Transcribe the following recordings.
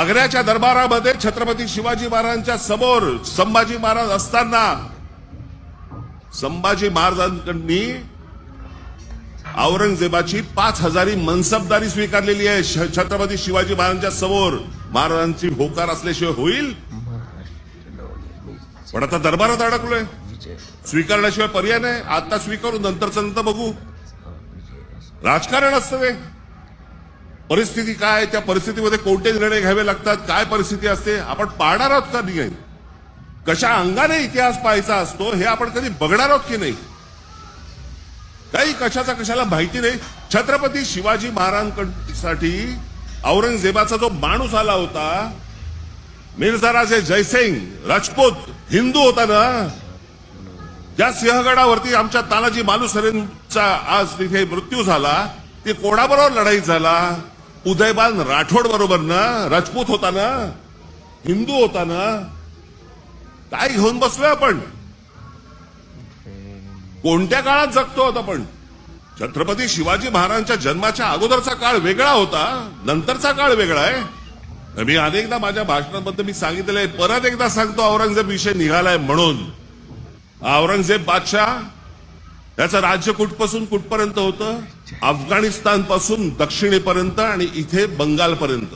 आग्र्याच्या दरबारामध्ये छत्रपती शिवाजी महाराजांच्या समोर संभाजी महाराज असताना संभाजी महाराजांनी औरंगजेबाची 5000 मनसबदारी स्वीकारलेली आहे. छत्रपती शिवाजी महाराजांच्या समोर महाराजांची होकार असल्याशिवाय होईल? पण आता दरबारात अडकलोय, स्वीकारल्याशिवाय पर्याय नाही. आता स्वीकारू, नंतरचं नंतर बघू. राजकारण असतं ते. परिस्थिती काय, त्या परिस्थितीमध्ये कोणते निर्णय घ्यावे लागतात, काय परिस्थिती असते, आपण पाहणार आहोत का नाही? कशा अंगाने इतिहास पाहायचा असतो हे आपण कधी बघणार आहोत की नाही? काही कशाचा कशाला माहिती नाही. छत्रपती शिवाजी महाराजांसाठी औरंगजेबाचा जो माणूस आला होता, मिर्झा राजे जयसिंग राजपूत हिंदू होता ना, ज्या सिंहगडावरती आमच्या तानाजी मालुसरेंचा आज तिथे मृत्यू झाला, ते कोणाबरोबर लढाई झाला? उदयबान राठोड बरोबर ना. राजपूत होता ना, हिंदू होता ना. काय घेऊन बसलोय आपण? कोणत्या काळात जगतो होता आपण? छत्रपती शिवाजी महाराजांच्या जन्माच्या अगोदरचा काळ वेगळा होता, नंतरचा काळ वेगळा आहे. मी अनेकदा माझ्या भाषणांमध्ये मी सांगितलेलं आहे, परत एकदा सांगतो, औरंगजेब विषय निघालाय म्हणून. औरंगजेब बादशाह त्याचं राज्य कुठपासून कुठपर्यंत होतं? अफगाणिस्तान पासून दक्षिणेपर्यंत आणि इथे बंगालपर्यंत.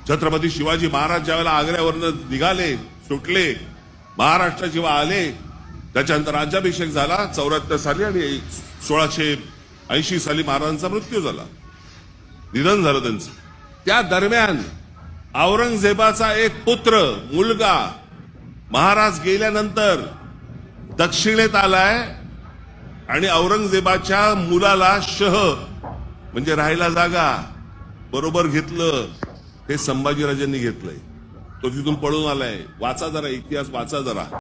छत्रपती शिवाजी महाराज ज्यावेळेला आग्र्यावरनं निघाले, सुटले, महाराष्ट्र जेव्हा आले, त्याच्यानंतर राज्याभिषेक झाला 74 साली आणि 1680 साली महाराजांचा मृत्यू झाला, निधन झालं त्यांचं. त्या दरम्यान औरंगजेबाचा एक पुत्र, मुलगा, महाराज गेल्यानंतर दक्षिणेत आलाय आणि औरंगजेबाच्या मुलाला शह म्हणजे राहायला जागा बरोबर घेतलं. हे संभाजीराजांनी घेतलंय. तो तिथून पळून आलाय. वाचा जरा इतिहास, वाचा जरा.